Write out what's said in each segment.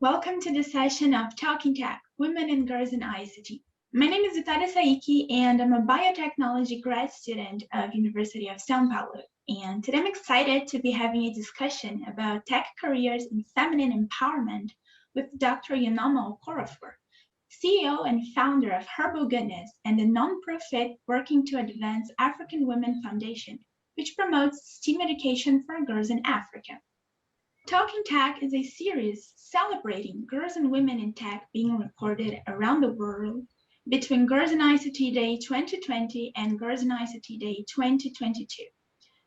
Welcome to the session of Talking Tech, Women and Girls in ICT. My name is Vito ria Saiki, and I'm a biotechnology grad student of University of São Paulo. And today I'm excited to be having a discussion about tech careers and feminine empowerment with Dr. Unoma Okorafor, CEO and founder of Herbal and a nonprofit working to advance African Women Foundation, which promotes STEAM education for girls in Africa. Talking Tech is a series celebrating girls and women in tech being recorded around the world between Girls in ICT Day 2020 and Girls in ICT Day 2022.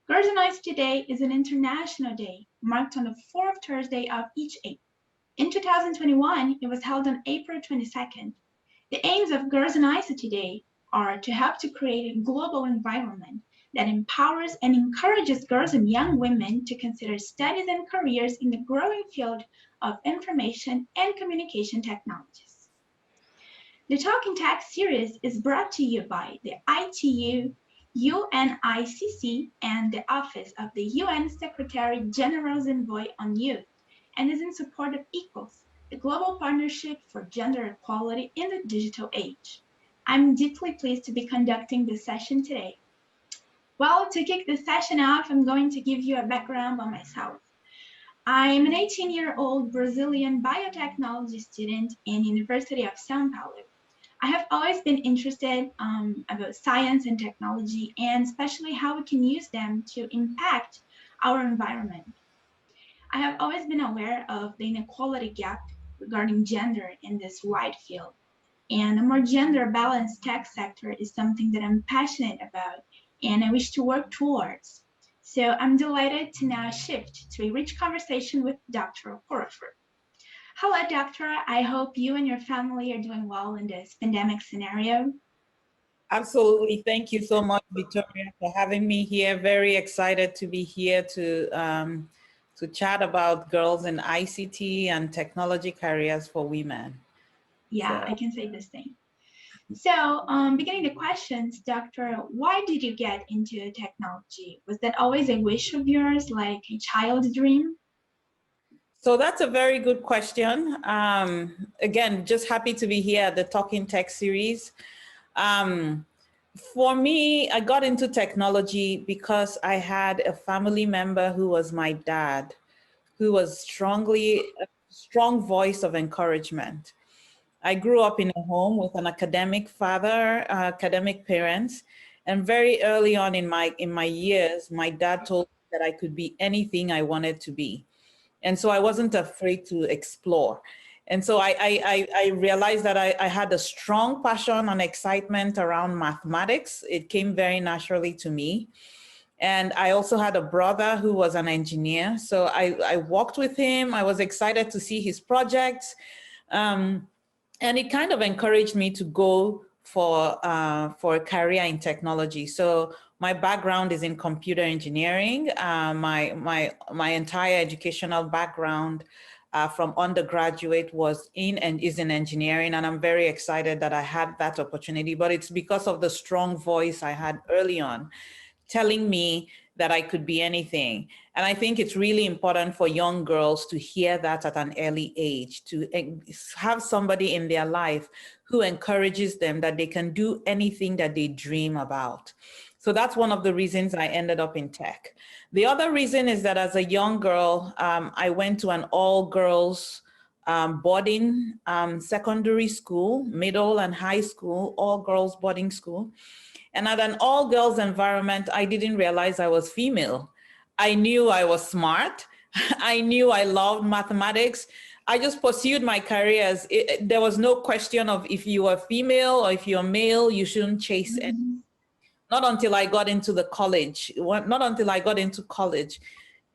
Girls in ICT Day is an international day marked on the fourth Thursday of each April. In 2021, it was held on April 22nd. The aims of Girls in ICT Day are to help to create a global environment that empowers and encourages girls and young women to consider studies and careers in the growing field of information and communication technologies. The Talking Tech series is brought to you by the ITU, UNICC, and the Office of the UN Secretary General's Envoy on Youth, and is in support of Equals, the global partnership for gender equality in the digital age. I'm deeply pleased to be conducting this session today. Well, to kick this session off, I'm going to give you a background on myself. I'm an 18-year-old Brazilian biotechnology student in University of São Paulo. I have always been interested about science and technology, and especially how we can use them to impact our environment. I have always been aware of the inequality gap regarding gender in this wide field, and a more gender-balanced tech sector is something that I'm passionate about and I wish to work towards. So I'm delighted to now shift to a rich conversation with Dr. Okorafor. Hello, Doctor. I hope you and your family are doing well in this pandemic scenario. Absolutely. Thank you so much, Victoria, for having me here. Very excited to be here to chat about girls in ICT and technology careers for women. Yeah, so I can say the same. So beginning the questions, Doctor, why did you get into technology? Was that always a wish of yours, like a child's dream? So that's a very good question. Again, just happy to be here at the Talking Tech series. For me, I got into technology because I had a family member who was my dad, who was a strong voice of encouragement. I grew up in a home with an academic father, academic parents, and very early on in my years, my dad told me that I could be anything I wanted to be. And so I wasn't afraid to explore. And so I realized that I had a strong passion and excitement around mathematics. It came very naturally to me. And I also had a brother who was an engineer. So I worked with him. I was excited to see his projects. And it kind of encouraged me to go for a career in technology. So my background is in computer engineering. My entire educational background from undergraduate was in and is in engineering. And I'm very excited that I had that opportunity, but it's because of the strong voice I had early on telling me that I could be anything. And I think it's really important for young girls to hear that at an early age, to have somebody in their life who encourages them that they can do anything that they dream about. So that's one of the reasons I ended up in tech. The other reason is that as a young girl, I went to an all-girls boarding secondary school, middle and high school, all-girls boarding school. And at an all-girls environment, I didn't realize I was female. I knew I was smart. I knew I loved mathematics. I just pursued my career as there was no question of if you are female or if you're male, you shouldn't chase it. Not until I got into college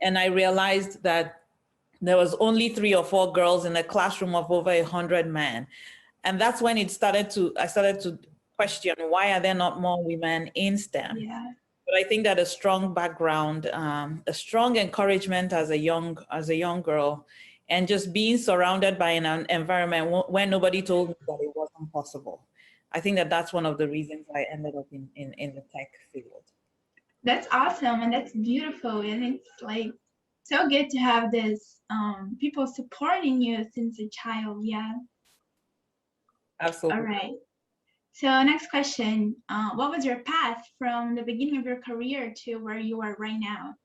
and I realized that there was only 3 or 4 girls in a classroom of over 100 men. And that's when I started to question, why are there not more women in STEM? Yeah. But I think that a strong background, a strong encouragement as a young girl, and just being surrounded by an environment where nobody told me that it wasn't possible. I think that that's one of the reasons I ended up in the tech field. That's awesome, and that's beautiful, and it's like So good to have this people supporting you since a child. Yeah. All Absolutely. right. So next question, what was your path from the beginning of your career to where you are right now?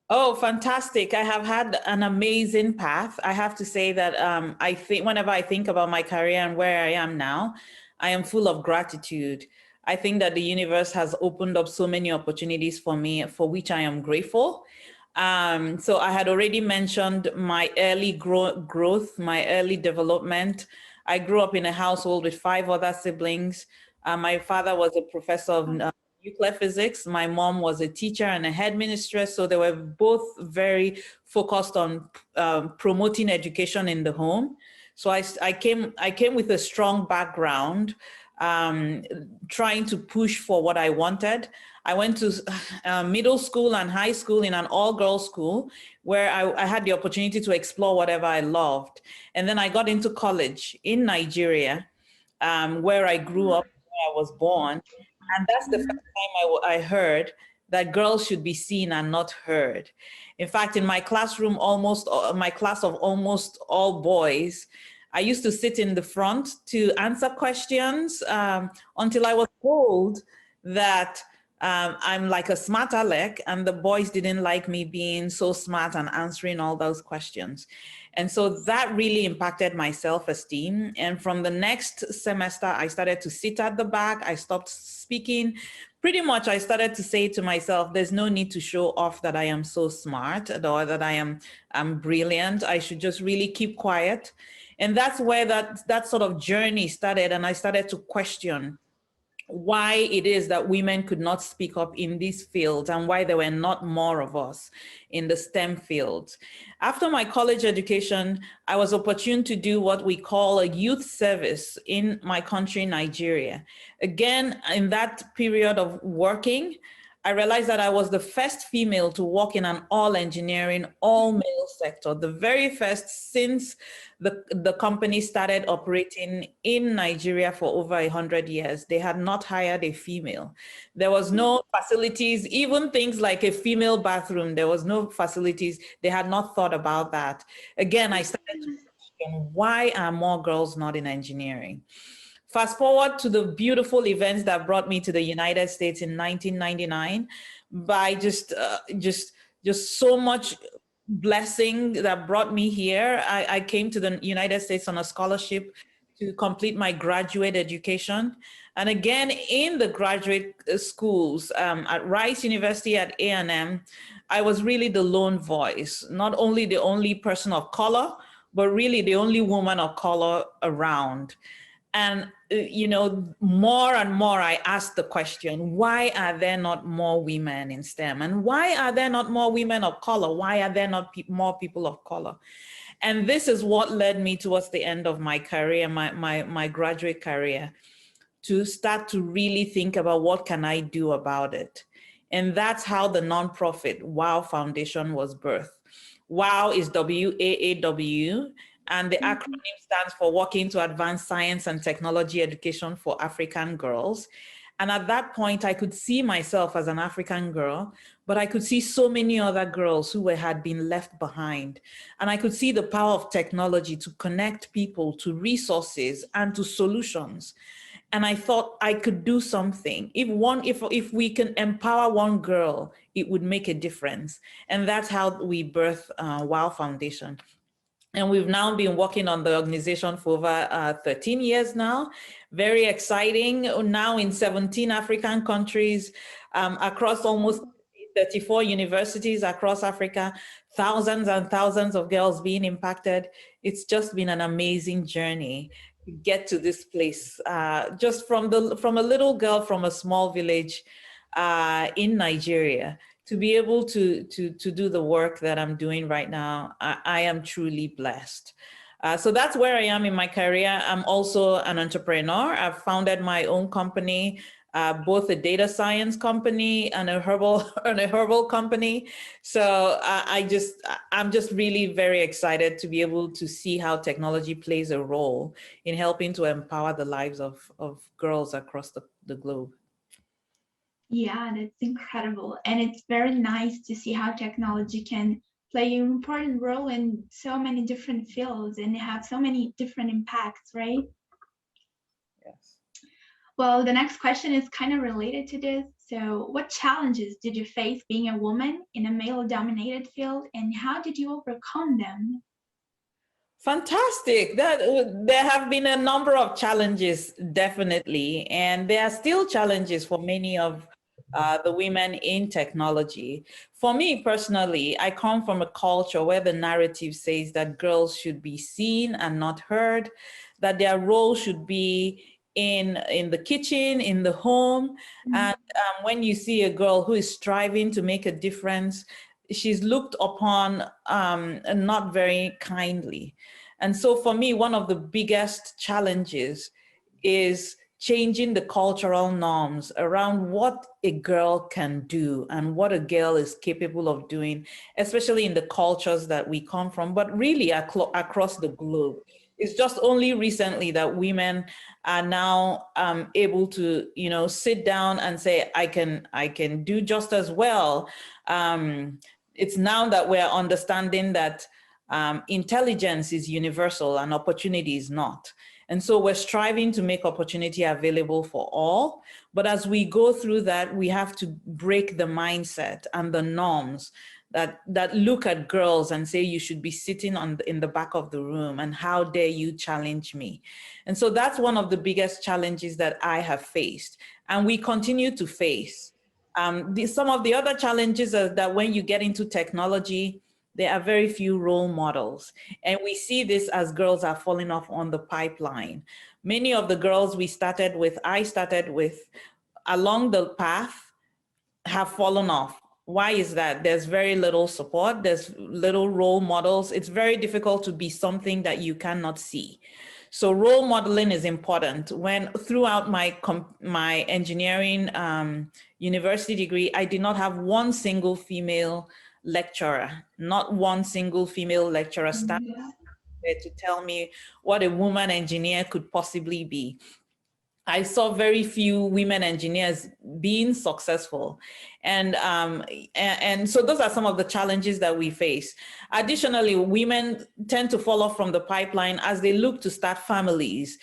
Oh, fantastic. I have had an amazing path. I have to say that I think whenever I think about my career and where I am now, I am full of gratitude. I think that the universe has opened up so many opportunities for me, for which I am grateful. So I had already mentioned my early growth, my early development. I grew up in a household with 5 other siblings. My father was a professor of nuclear physics. My mom was a teacher and a headmistress, so they were both very focused on promoting education in the home. So I came with a strong background, trying to push for what I wanted. I went to middle school and high school in an all-girls school where I had the opportunity to explore whatever I loved. And then I got into college in Nigeria, where I grew up, where I was born. And that's the first time I heard that girls should be seen and not heard. In fact, in my classroom, my class of almost all boys, I used to sit in the front to answer questions until I was told that I'm like a smart aleck, and the boys didn't like me being so smart and answering all those questions. And so that really impacted my self-esteem. And from the next semester, I started to sit at the back. I stopped speaking. Pretty much, I started to say to myself, there's no need to show off that I am so smart or that I'm brilliant. I should just really keep quiet. And that's where that sort of journey started. And I started to question why it is that women could not speak up in these fields and why there were not more of us in the STEM fields. After my college education, I was opportune to do what we call a youth service in my country, Nigeria. Again, in that period of working, I realized that I was the first female to work in an all engineering, all male sector, the very first since the company started operating in Nigeria for over 100 years. They had not hired a female. There was no facilities, even things like a female bathroom, there was no facilities. They had not thought about that. Again, I started to question, why are more girls not in engineering? Fast forward to the beautiful events that brought me to the United States in 1999 by just so much blessing that brought me here. I came to the United States on a scholarship to complete my graduate education. And again, in the graduate schools at Rice University at A&M, I was really the lone voice, not only the only person of color, but really the only woman of color around. And, more and more I asked the question, why are there not more women in STEM? And why are there not more women of color? Why are there not more people of color? And this is what led me towards the end of my career, my graduate career, to start to really think about what can I do about it. And that's how the nonprofit WAAW Foundation was birthed. WAAW is WAAW, and the acronym stands for Working to Advance Science and Technology Education for African Girls. And at that point, I could see myself as an African girl, but I could see so many other girls who had been left behind. And I could see the power of technology to connect people to resources and to solutions. And I thought I could do something. If we can empower one girl, it would make a difference. And that's how we birthed WOW Foundation. And we've now been working on the organization for over 13 years now. Very exciting. Now in 17 African countries, across almost 34 universities across Africa, thousands and thousands of girls being impacted. It's just been an amazing journey to get to this place. Just from a little girl from a small village in Nigeria, to be able to do the work that I'm doing right now, I am truly blessed. So that's where I am in my career. I'm also an entrepreneur. I've founded my own company, both a data science company and a herbal company. So I'm just really very excited to be able to see how technology plays a role in helping to empower the lives of girls across the globe. Yeah, that's incredible. And it's very nice to see how technology can play an important role in so many different fields and have so many different impacts, right? Yes. Well, the next question is kind of related to this. So what challenges did you face being a woman in a male-dominated field, and how did you overcome them? Fantastic. There have been a number of challenges, definitely, and there are still challenges for many of the women in technology. For me personally, I come from a culture where the narrative says that girls should be seen and not heard, that their role should be in the kitchen, in the home. And when you see a girl who is striving to make a difference, she's looked upon not very kindly. And so for me, one of the biggest challenges is changing the cultural norms around what a girl can do and what a girl is capable of doing, especially in the cultures that we come from, but really across the globe. It's just only recently that women are now able to, sit down and say, I can do just as well. It's now that we're understanding that intelligence is universal and opportunity is not. And so we're striving to make opportunity available for all. But as we go through that, we have to break the mindset and the norms that look at girls and say you should be sitting in the back of the room and how dare you challenge me. And so that's one of the biggest challenges that I have faced and we continue to face. Some of the other challenges are that when you get into technology, there are very few role models. And we see this as girls are falling off on the pipeline. Many of the girls I started with along the path have fallen off. Why is that? There's very little support. There's little role models. It's very difficult to be something that you cannot see. So role modeling is important. When throughout my engineering university degree, I did not have one single female lecturer, not one single female lecturer standing there to tell me what a woman engineer could possibly be. I saw very few women engineers being successful. And so those are some of the challenges that we face. Additionally, women tend to fall off from the pipeline as they look to start families.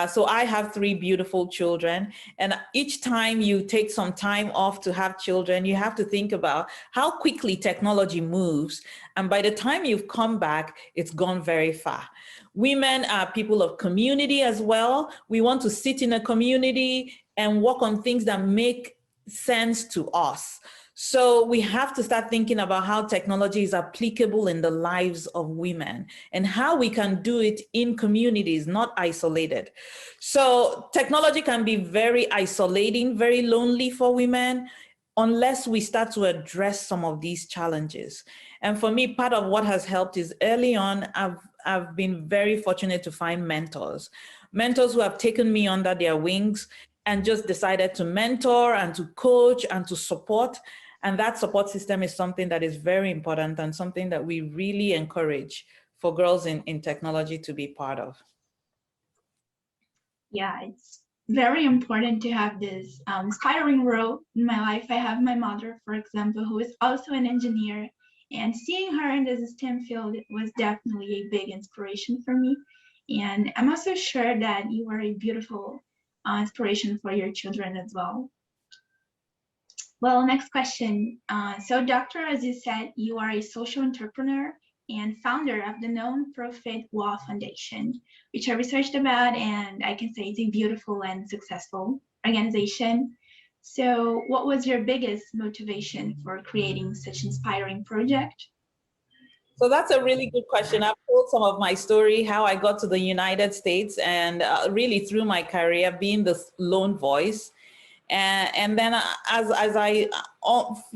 So I have 3 beautiful children, and each time you take some time off to have children, you have to think about how quickly technology moves. And by the time you've come back, it's gone very far. Women are people of community as well. We want to sit in a community and work on things that make sense to us. So we have to start thinking about how technology is applicable in the lives of women and how we can do it in communities, not isolated. So technology can be very isolating, very lonely for women, unless we start to address some of these challenges. And for me, part of what has helped is early on, I've been very fortunate to find mentors who have taken me under their wings and just decided to mentor and to coach and to support. And that support system is something that is very important and something that we really encourage for girls in technology to be part of. Yeah, it's very important to have this inspiring role in my life. I have my mother, for example, who is also an engineer, and seeing her in the STEM field was definitely a big inspiration for me. And I'm also sure that you are a beautiful inspiration for your children as well. Well, next question. So doctor, as you said, you are a social entrepreneur and founder of the non-profit WAAW Foundation, which I researched about, and I can say it's a beautiful and successful organization. So what was your biggest motivation for creating such inspiring project? So that's a really good question. I've told some of my story, how I got to the United States and really through my career being the lone voice. And then as I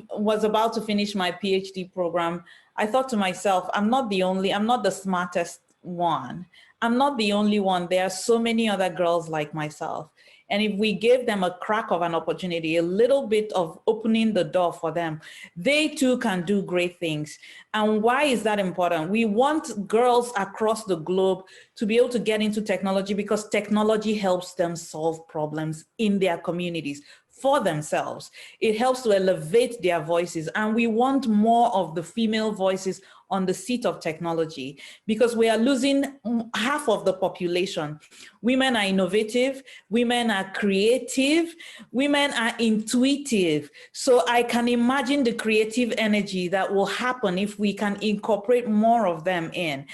was about to finish my PhD program, I thought to myself, I'm not the smartest one. I'm not the only one. There are so many other girls like myself. And if we give them a crack of an opportunity, a little bit of opening the door for them, they too can do great things. And why is that important? We want girls across the globe to be able to get into technology because technology helps them solve problems in their communities for themselves. It helps to elevate their voices. And we want more of the female voices on the seat of technology, because we are losing half of the population. Women are innovative, women are creative, women are intuitive. So I can imagine the creative energy that will happen if we can incorporate more of them in.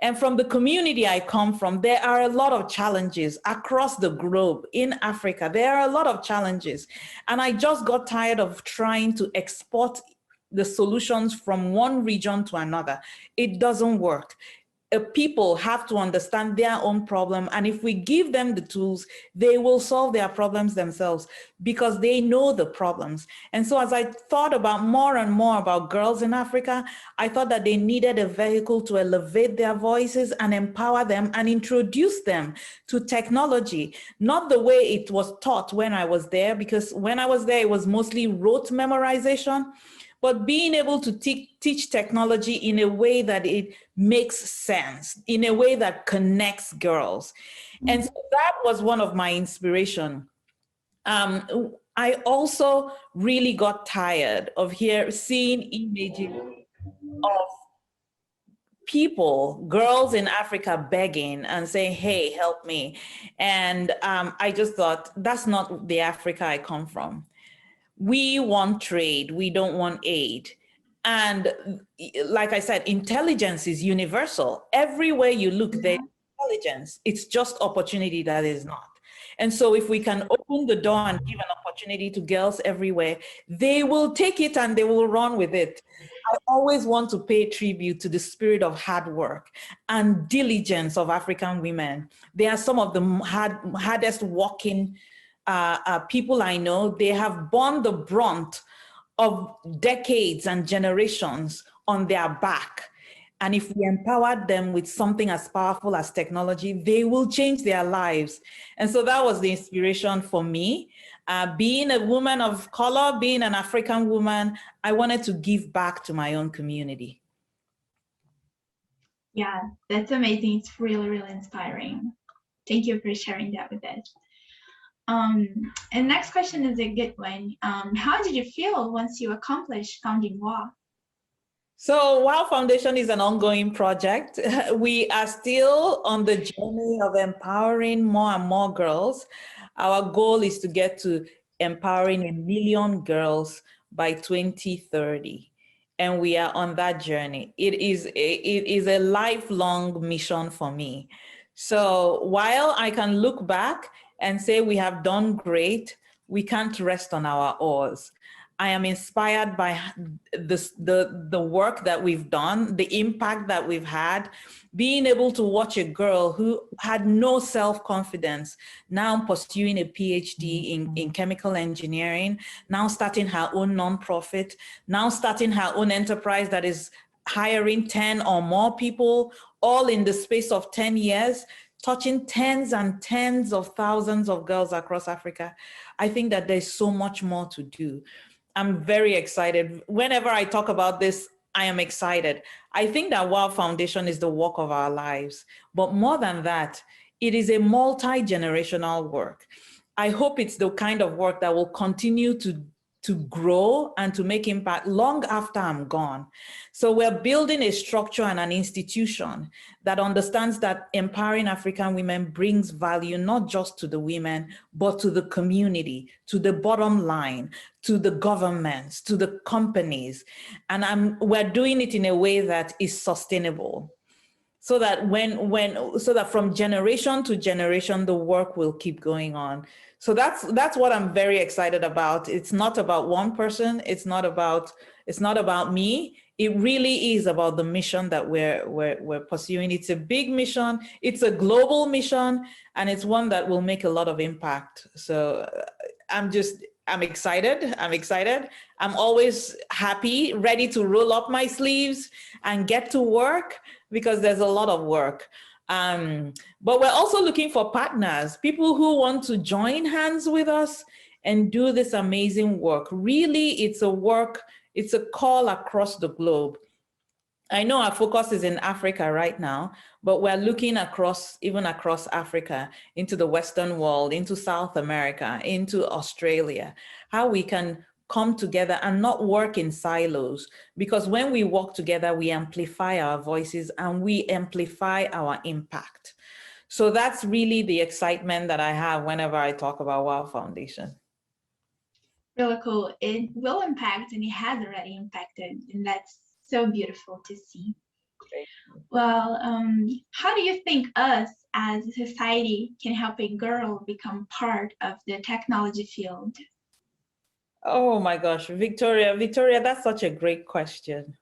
And from the community I come from, there are a lot of challenges across the globe. In Africa, there are a lot of challenges. And I just got tired of trying to export the solutions from one region to another. It doesn't work. People have to understand their own problem. And if we give them the tools, they will solve their problems themselves because they know the problems. And so as I thought about more and more about girls in Africa, I thought that they needed a vehicle to elevate their voices and empower them and introduce them to technology, not the way it was taught when I was there, because when I was there, it was mostly rote memorization. But being able to teach technology in a way that it makes sense, in a way that connects girls. And so that was one of my inspiration. I also really got tired of seeing images of people, girls in Africa begging and saying, hey, help me. And I just thought, that's not the Africa I come from. We want trade, we don't want aid. And like I said, intelligence is universal. Everywhere you look, there's intelligence. It's just opportunity that is not. And so if we can open the door and give an opportunity to girls everywhere, they will take it and they will run with it. I always want to pay tribute to the spirit of hard work and diligence of African women. They are some of the hardest working people I know. They have borne the brunt of decades and generations on their back. And if we empower them with something as powerful as technology, they will change their lives. And so that was the inspiration for me. Being a woman of color, being an African woman, I wanted to give back to my own community. Yeah, that's amazing. It's really, really inspiring. Thank you for sharing that with us. And next question is a good one. How did you feel once you accomplished founding WAAW? So WAAW Foundation is an ongoing project. We are still on the journey of empowering more and more girls. Our goal is to get to empowering 1 million girls by 2030. And we are on that journey. It is a lifelong mission for me. So while I can look back and say we have done great, we can't rest on our oars. I am inspired by the work that we've done, the impact that we've had, being able to watch a girl who had no self-confidence now pursuing a PhD in chemical engineering, now starting her own nonprofit, now starting her own enterprise that is hiring 10 or more people, all in the space of 10 years, touching tens and tens of thousands of girls across Africa. I think that there's so much more to do. I'm very excited. Whenever I talk about this, I am excited. I think that WAAW Foundation is the work of our lives, but more than that, it is a multi-generational work. I hope it's the kind of work that will continue to grow and to make impact long after I'm gone. So we're building a structure and an institution that understands that empowering African women brings value not just to the women, but to the community, to the bottom line, to the governments, to the companies. And we're doing it in a way that is sustainable. So that so that from generation to generation, the work will keep going on. So that's what I'm very excited about. It's not about one person. It's not about me. It really is about the mission that we're pursuing. It's a big mission. It's a global mission, and it's one that will make a lot of impact. So I'm excited. I'm always happy, ready to roll up my sleeves and get to work, because there's a lot of work. But we're also looking for partners, people who want to join hands with us and do this amazing work. Really, it's a call across the globe. I know our focus is in Africa right now, but we're looking even across Africa, into the Western world, into South America, into Australia, how we can come together and not work in silos, because when we work together, we amplify our voices and we amplify our impact. So that's really the excitement that I have whenever I talk about WAAW Foundation. Really cool. It will impact, and it has already impacted, and that's so beautiful to see. Well, how do you think us as a society can help a girl become part of the technology field? Oh my gosh, Victoria, that's such a great question.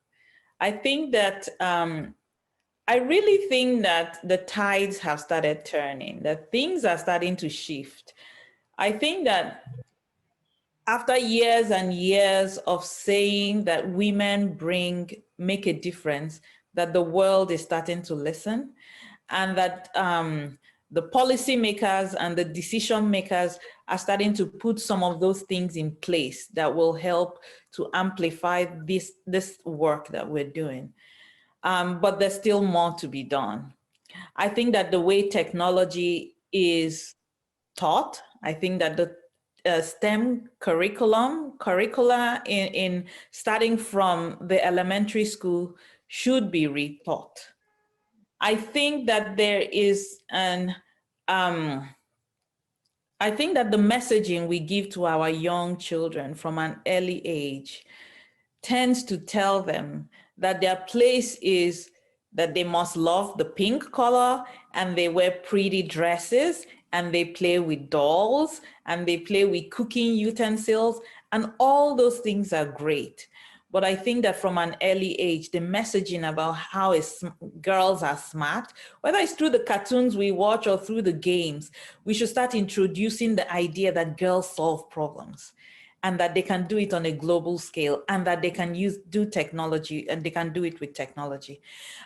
I think that I really think that the tides have started turning, that things are starting to shift. I think that after years and years of saying that women make a difference, that the world is starting to listen, and that the policymakers and the decision makers are starting to put some of those things in place that will help to amplify this work that we're doing. But there's still more to be done. I think that the way technology is taught, I think that the STEM curricula in starting from the elementary school should be retaught. I think that there is I think that the messaging we give to our young children from an early age tends to tell them that their place is that they must love the pink color, and they wear pretty dresses, and they play with dolls, and they play with cooking utensils, and all those things are great. But I think that from an early age, the messaging about how girls are smart, whether it's through the cartoons we watch or through the games, we should start introducing the idea that girls solve problems, and that they can do it on a global scale, and that they can do technology, and they can do it with technology.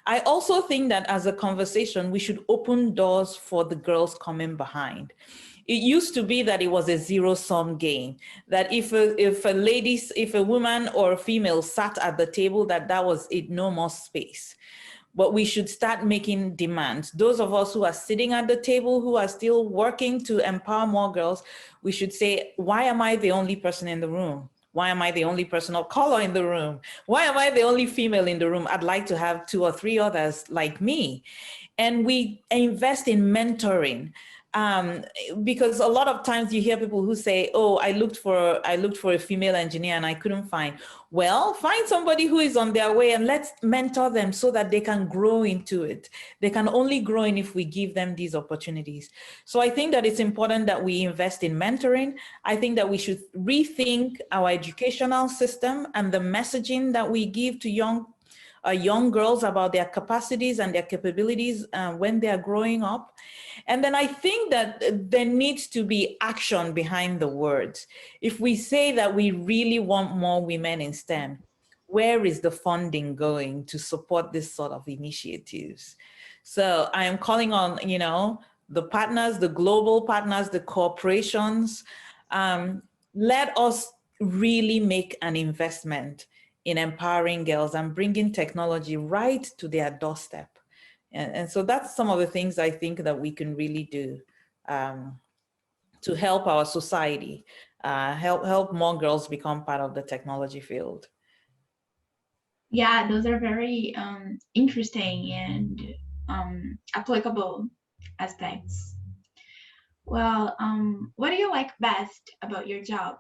I also think that as a conversation, we should open doors for the girls coming behind. It used to be that it was a zero-sum game, that if a woman or a female sat at the table, that was it, no more space. But we should start making demands. Those of us who are sitting at the table, who are still working to empower more girls, we should say, why am I the only person in the room? Why am I the only person of color in the room? Why am I the only female in the room? I'd like to have 2 or 3 others like me. And we invest in mentoring. Because a lot of times you hear people who say, oh, I looked for a female engineer and I couldn't find. Well, find somebody who is on their way and let's mentor them so that they can grow into it. They can only grow in if we give them these opportunities. So I think that it's important that we invest in mentoring. I think that we should rethink our educational system and the messaging that we give to young girls about their capacities and their capabilities when they are growing up. And then I think that there needs to be action behind the words. If we say that we really want more women in STEM, where is the funding going to support this sort of initiatives? So I am calling on, the partners, the global partners, the corporations, let us really make an investment in empowering girls and bringing technology right to their doorstep. And so that's some of the things I think that we can really do to help our society, help more girls become part of the technology field. Yeah, those are very interesting and applicable aspects. Well, what do you like best about your job?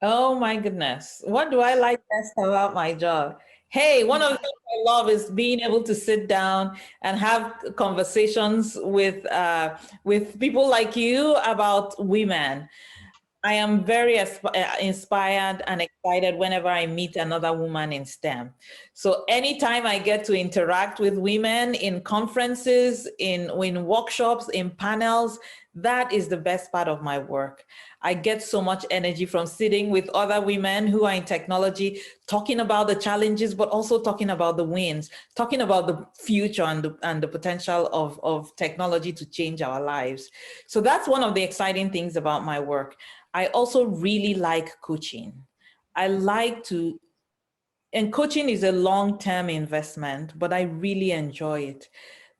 Oh my goodness. What do I like best about my job? Hey, one of the things I love is being able to sit down and have conversations with people like you about women. I am very inspired and excited whenever I meet another woman in STEM. So anytime I get to interact with women in conferences, in workshops, in panels, that is the best part of my work. I get so much energy from sitting with other women who are in technology, talking about the challenges, but also talking about the wins, talking about the future and the potential of technology to change our lives. So that's one of the exciting things about my work. I also really like coaching. And coaching is a long-term investment, but I really enjoy it.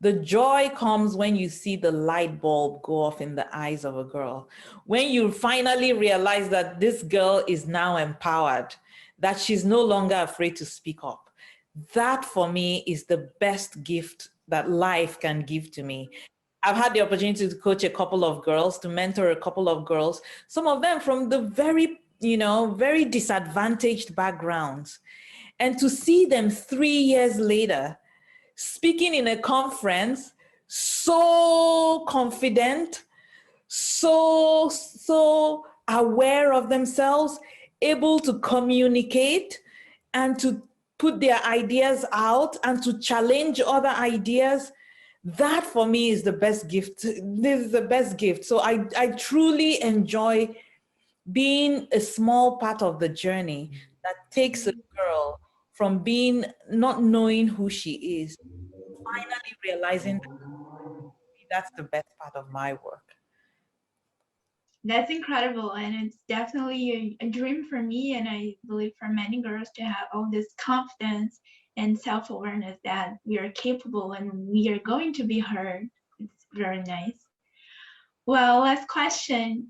The joy comes when you see the light bulb go off in the eyes of a girl. When you finally realize that this girl is now empowered, that she's no longer afraid to speak up. That for me is the best gift that life can give to me. I've had the opportunity to coach a couple of girls, to mentor a couple of girls, some of them from the very, very disadvantaged backgrounds. And to see them 3 years later, speaking in a conference, so confident, so aware of themselves, able to communicate and to put their ideas out and to challenge other ideas. That for me is the best gift. This is the best gift. So I truly enjoy being a small part of the journey that takes a girl from being not knowing who she is, finally realizing that that's the best part of my work. That's incredible. And it's definitely a dream for me. And I believe for many girls to have all this confidence and self-awareness that we are capable and we are going to be heard. It's very nice. Well, last question.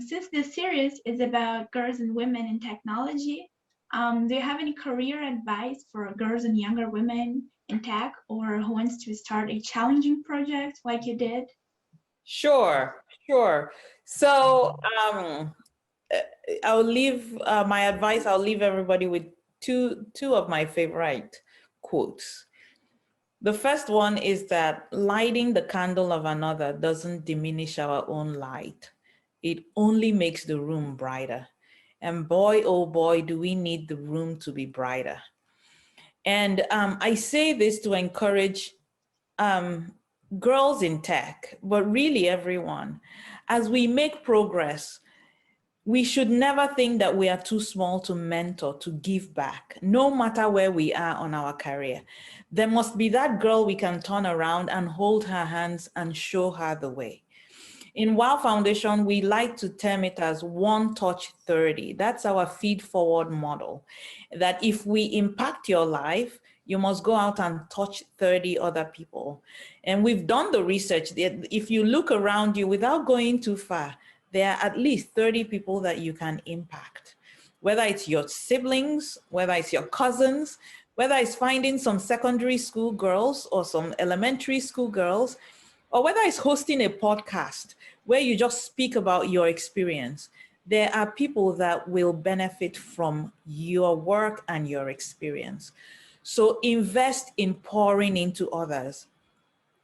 Since this series is about girls and women in technology, do you have any career advice for girls and younger women in tech, or who wants to start a challenging project like you did? Sure. So I'll leave my advice. I'll leave everybody with two of my favorite quotes. The first one is that lighting the candle of another doesn't diminish our own light. It only makes the room brighter. And boy, oh boy, do we need the room to be brighter. And I say this to encourage girls in tech, but really everyone. As we make progress, we should never think that we are too small to mentor, to give back, no matter where we are on our career. There must be that girl we can turn around and hold her hands and show her the way. In WAAW Foundation, we like to term it as 1 touch 30. That's our feed forward model. That if we impact your life, you must go out and touch 30 other people. And we've done the research. If you look around you without going too far, there are at least 30 people that you can impact. Whether it's your siblings, whether it's your cousins, whether it's finding some secondary school girls or some elementary school girls, or whether it's hosting a podcast where you just speak about your experience. There are people that will benefit from your work and your experience. So invest in pouring into others.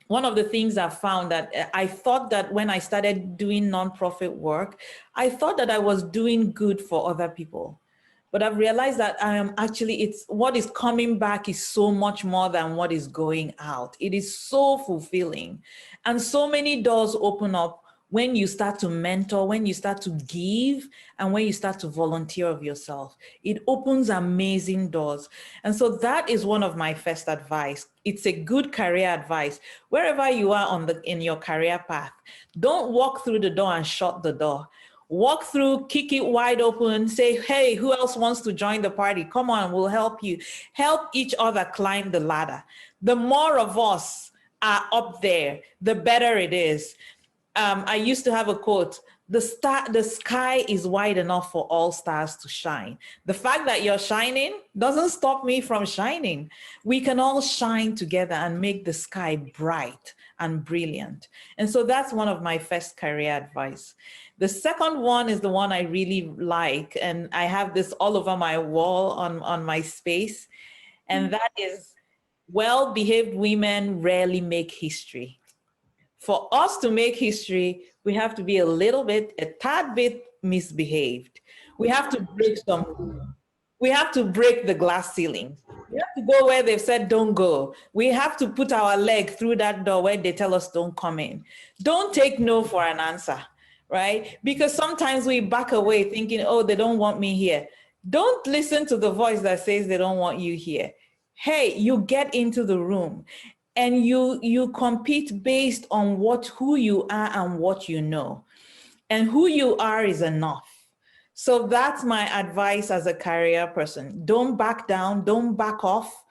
One of the things I found that I thought that when I started doing nonprofit work, I thought that I was doing good for other people. But I've realized that I am actually, it's what is coming back is so much more than what is going out. It is so fulfilling. And so many doors open up when you start to mentor, when you start to give, and when you start to volunteer of yourself. It opens amazing doors. And so that is one of my first advice. It's a good career advice. Wherever you are in your career path, don't walk through the door and shut the door. Walk through, kick it wide open, say, hey, who else wants to join the party? Come on, we'll help you. Help each other climb the ladder. The more of us are up there, the better it is. I used to have a quote, the sky is wide enough for all stars to shine. The fact that you're shining doesn't stop me from shining. We can all shine together and make the sky bright and brilliant. And so that's one of my first career advice. The second one is the one I really like, and I have this all over my wall on my space, and that is, well-behaved women rarely make history. For us to make history, we have to be a tad bit misbehaved. We have to break we have to break the glass ceiling. We have to go where they've said don't go. We have to put our leg through that door where they tell us don't come in. Don't take no for an answer, right? Because sometimes we back away thinking, oh, they don't want me here. Don't listen to the voice that says they don't want you here. Hey, you get into the room and you compete based on who you are and what you know. And who you are is enough. So that's my advice as a career person. Don't back down, don't back off.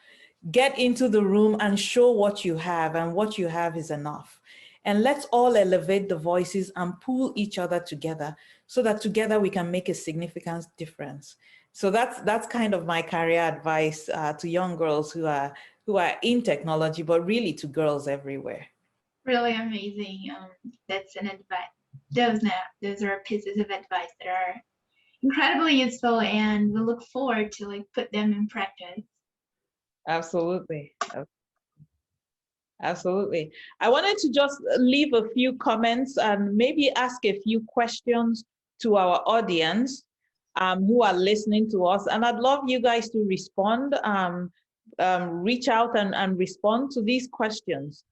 Get into the room and show what you have, and what you have is enough. And let's all elevate the voices and pull each other together so that together we can make a significant difference. So that's kind of my career advice to young girls who are in technology, but really to girls everywhere. Really amazing. That's an advice. Those are pieces of advice that are incredibly useful, and we look forward to like put them in practice. Absolutely. Absolutely. I wanted to just leave a few comments and maybe ask a few questions to our audience who are listening to us. And I'd love you guys to respond, reach out and respond to these questions.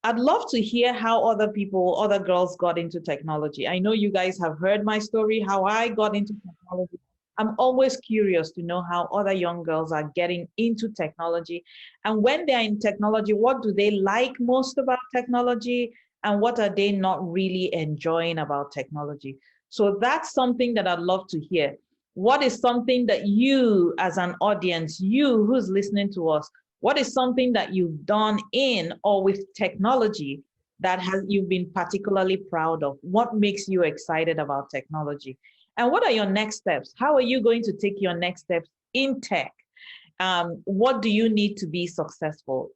I'd love to hear how other girls got into technology. I know you guys have heard my story, how I got into technology. I'm always curious to know how other young girls are getting into technology. And when they're in technology, what do they like most about technology? And what are they not really enjoying about technology? So that's something that I'd love to hear. What is something that you, as an audience, you who's listening to us, what is something that you've done in or with technology that you've been particularly proud of? What makes you excited about technology? And what are your next steps? How are you going to take your next steps in tech? What do you need to be successful?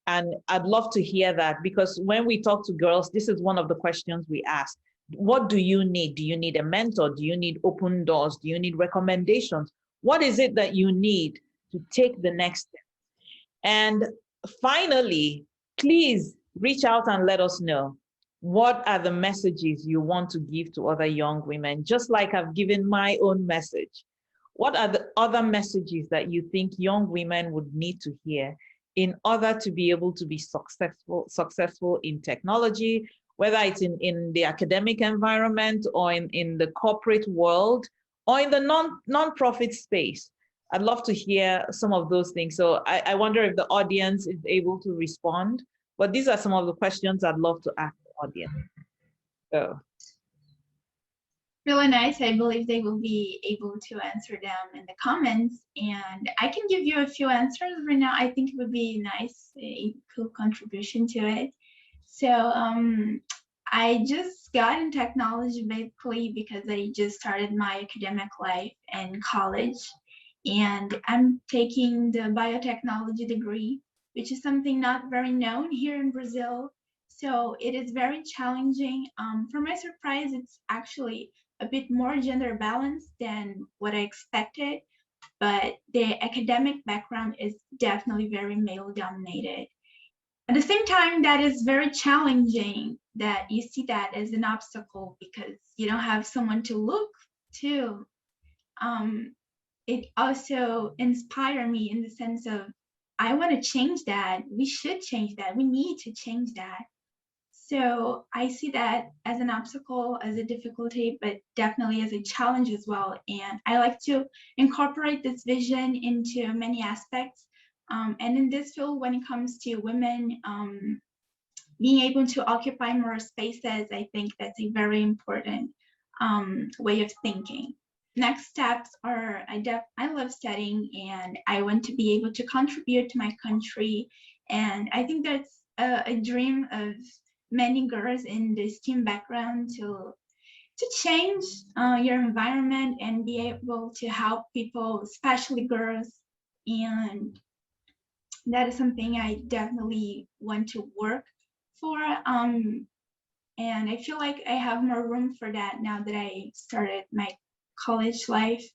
And I'd love to hear that, because when we talk to girls, this is one of the questions we ask. What do you need? Do you need a mentor? Do you need open doors? Do you need recommendations? What is it that you need to take the next step? And finally, please reach out and let us know, what are the messages you want to give to other young women, just like I've given my own message? What are the other messages that you think young women would need to hear in order to be able to be successful in technology, whether it's in the academic environment or in the corporate world or in the non-profit space? I'd love to hear some of those things. So I wonder if the audience is able to respond, but these are some of the questions I'd love to ask the audience. So. Really nice. I believe they will be able to answer them in the comments, and I can give you a few answers right now. I think it would be nice, a cool contribution to it. So I just got in technology basically because I just started my academic life in college, and I'm taking the biotechnology degree, which is something not very known here in Brazil. So it is very challenging. For my surprise, it's actually a bit more gender balanced than what I expected, but the academic background is definitely very male dominated. At the same time, that is very challenging, that you see that as an obstacle because you don't have someone to look to. It also inspired me in the sense of, I want to change that. We should change that. We need to change that. So I see that as an obstacle, as a difficulty, but definitely as a challenge as well. And I like to incorporate this vision into many aspects. And in this field, when it comes to women being able to occupy more spaces, I think that's a very important way of thinking. Next steps are, I love studying, and I want to be able to contribute to my country. And I think that's a dream of many girls in the STEAM background, to change your environment and be able to help people, especially girls. And that is something I definitely want to work for. And I feel like I have more room for that now that I started my college life.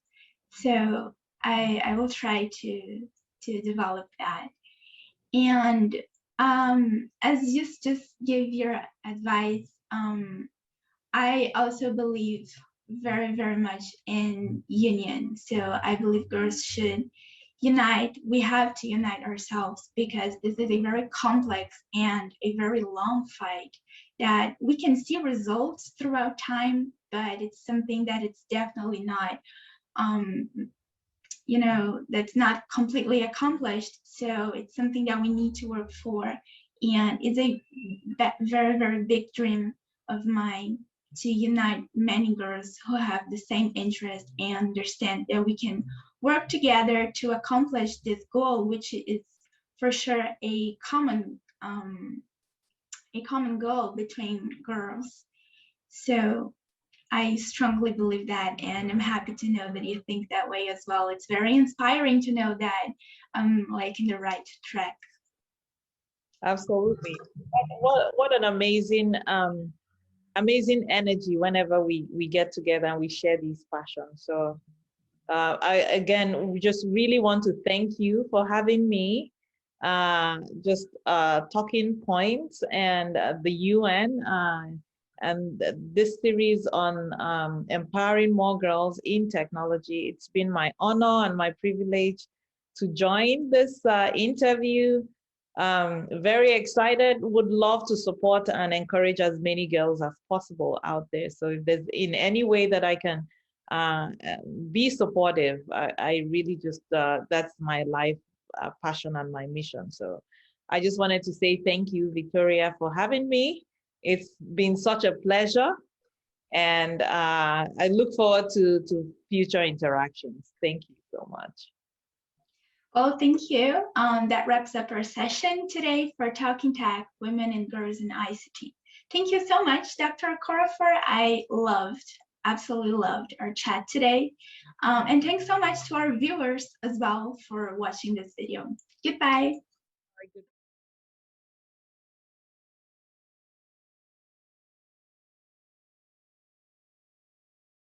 So I will try to develop that. And as you just give your advice, I also believe very, very much in union. So I believe girls should unite. We have to unite ourselves because this is a very complex and a very long fight that we can see results throughout time, but it's something that it's definitely not that's not completely accomplished. So it's something that we need to work for. And it's a very, very big dream of mine to unite many girls who have the same interest and understand that we can work together to accomplish this goal, which is for sure a common goal between girls. So I strongly believe that, and I'm happy to know that you think that way as well. It's very inspiring to know that I'm like in the right track. Absolutely. What an amazing amazing energy whenever we get together and we share these passions. So we just really want to thank you for having me. Just talking points and the UN and this series on empowering more girls in technology. It's been my honor and my privilege to join this interview. Very excited, would love to support and encourage as many girls as possible out there. So if there's in any way that I can be supportive, I really just, that's my life passion and my mission. So I just wanted to say thank you, Victoria, for having me. It's been such a pleasure. And I look forward to future interactions. Thank you so much. Well, thank you. That wraps up our session today for Talking Tech, Women and Girls in ICT. Thank you so much, Dr. Okorafor. I absolutely loved our chat today. And thanks so much to our viewers as well for watching this video. Goodbye.